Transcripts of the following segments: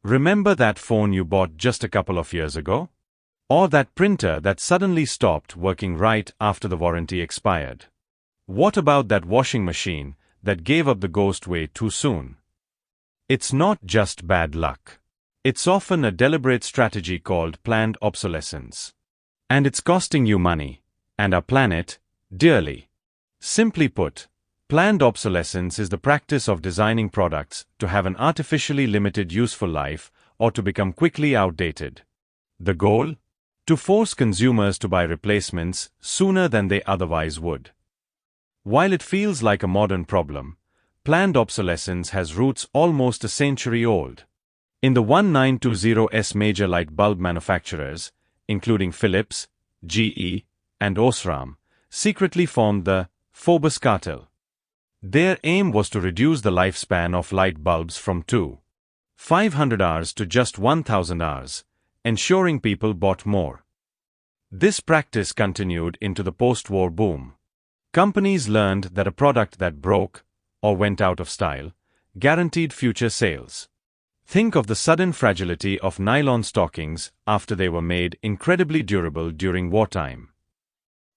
Remember that phone you bought just a couple of years ago? Or that printer that suddenly stopped working right after the warranty expired? What about that washing machine that gave up the ghost way too soon? It's not just bad luck. It's often a deliberate strategy called planned obsolescence. And it's costing you money, and our planet, dearly. Simply put, planned obsolescence is the practice of designing products to have an artificially limited useful life or to become quickly outdated. The goal? To force consumers to buy replacements sooner than they otherwise would. While it feels like a modern problem, planned obsolescence has roots almost a century old. In the 1920s, major light bulb manufacturers, including Philips, GE, and Osram, secretly formed the Phobos cartel. Their aim was to reduce the lifespan of light bulbs from 500 hours to just 1,000 hours, ensuring people bought more. This practice continued into the post-war boom. Companies learned that a product that broke, or went out of style, guaranteed future sales. Think of the sudden fragility of nylon stockings after they were made incredibly durable during wartime.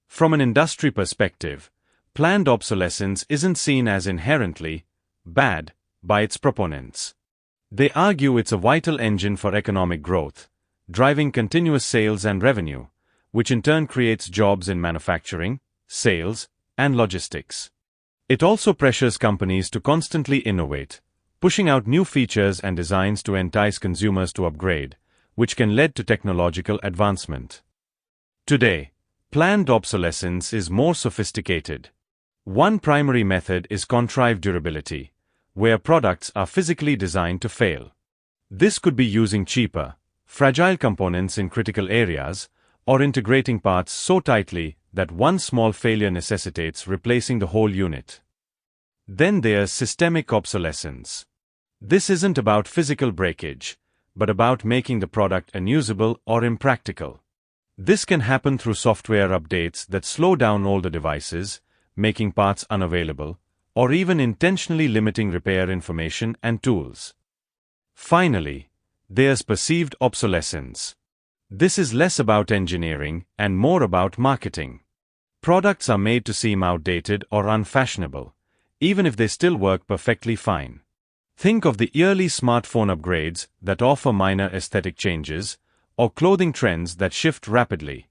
From an industry perspective, planned obsolescence isn't seen as inherently bad by its proponents. They argue it's a vital engine for economic growth, driving continuous sales and revenue, which in turn creates jobs in manufacturing, sales, and logistics. It also pressures companies to constantly innovate, pushing out new features and designs to entice consumers to upgrade, which can lead to technological advancement. Today, planned obsolescence is more sophisticated. One primary method is contrived durability, where products are physically designed to fail. This could be using cheaper, fragile components in critical areas, or integrating parts so tightly that one small failure necessitates replacing the whole unit. Then there's systemic obsolescence. This isn't about physical breakage, but about making the product unusable or impractical. This can happen through software updates that slow down older devices, making parts unavailable, or even intentionally limiting repair information and tools. Finally, there's perceived obsolescence. This is less about engineering and more about marketing. Products are made to seem outdated or unfashionable, even if they still work perfectly fine. Think of the yearly smartphone upgrades that offer minor aesthetic changes, or clothing trends that shift rapidly.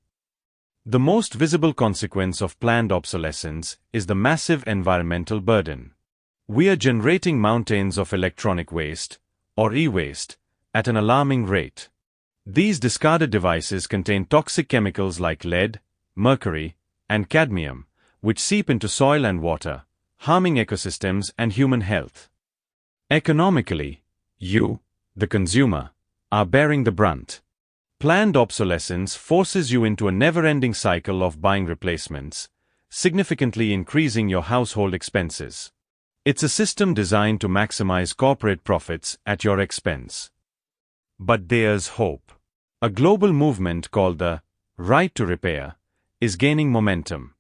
The most visible consequence of planned obsolescence is the massive environmental burden. We are generating mountains of electronic waste, or e-waste, at an alarming rate. These discarded devices contain toxic chemicals like lead, mercury, and cadmium, which seep into soil and water, harming ecosystems and human health. Economically, you, the consumer, are bearing the brunt. Planned obsolescence forces you into a never-ending cycle of buying replacements, significantly increasing your household expenses. It's a system designed to maximize corporate profits at your expense. But there's hope. A global movement called the right to repair is gaining momentum.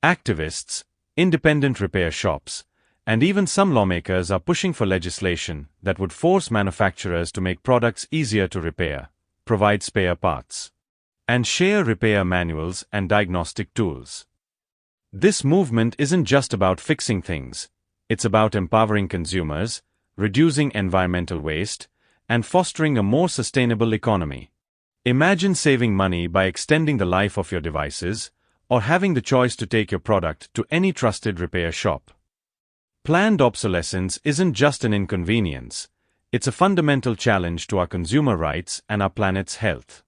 Activists, independent repair shops, and even some lawmakers are pushing for legislation that would force manufacturers to make products easier to repair, provide spare parts, and share repair manuals and diagnostic tools. This movement isn't just about fixing things, it's about empowering consumers, reducing environmental waste, and fostering a more sustainable economy. Imagine saving money by extending the life of your devices, or having the choice to take your product to any trusted repair shop. Planned obsolescence isn't just an inconvenience, it's a fundamental challenge to our consumer rights and our planet's health.